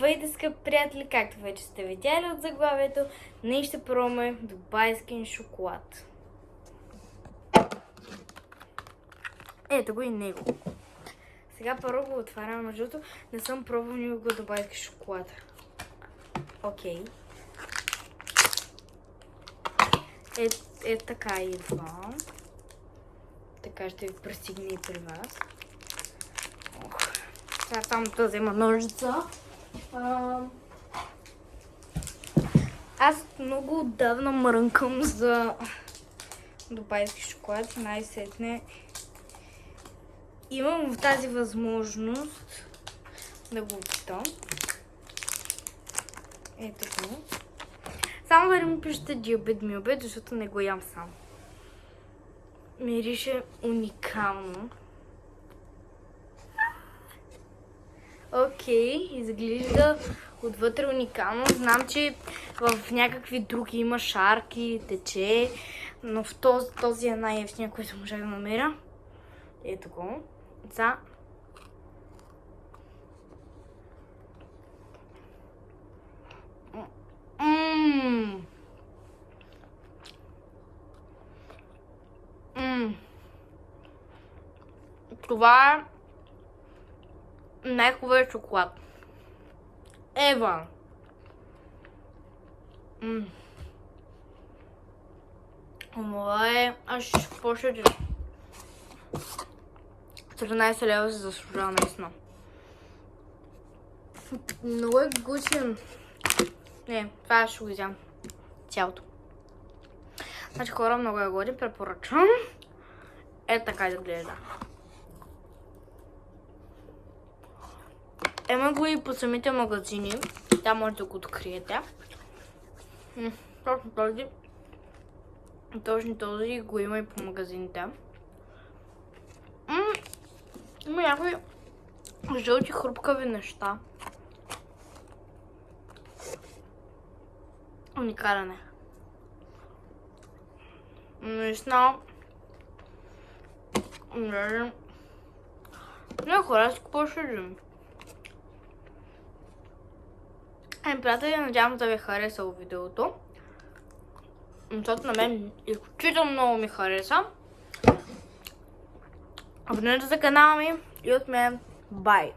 Здравейте, скъпи приятели! Както вече сте видяли от заглавието, ние ще пробваме дубайскин шоколад. Ето го и него. Сега първо го отварям, между другото не съм пробвал никога дубайски шоколад. Окей. Е така идва. Така ще ви пристигне и при вас. Сега само да взема ножица. Аз много отдавна мрънкам за дубайски шоколад. Най-сетне имам тази възможност да го опитам. Ето го. Само да не му пишете диабет миобет, защото не го ям сам. Мирише уникално. Окей, изглежда отвътре уникално. Знам, че в някакви други има шарки, тече, но в този е най-евтиния, който можа да намеря. Ето го. За. Това е най-хубавият шоколад. Ева! Това е аж по-шеди. 13 лева се заслужава наистина. Много е гучен. Не, това ще го изям. Цялото. Значи хора, много е годин, препоръчвам. Е така изглежда. Ема го и по самите магазини. Там може да го откриете. Точно този го има и по магазините. Има някои жълти хрупкави неща. Уникален е. Наистина. Не хора, си по-шедим. Приятели, надявам да ви е харесало видеото. Защото на мен изключително много ми хареса. Абонирайте за канала ми и от мен. Бай!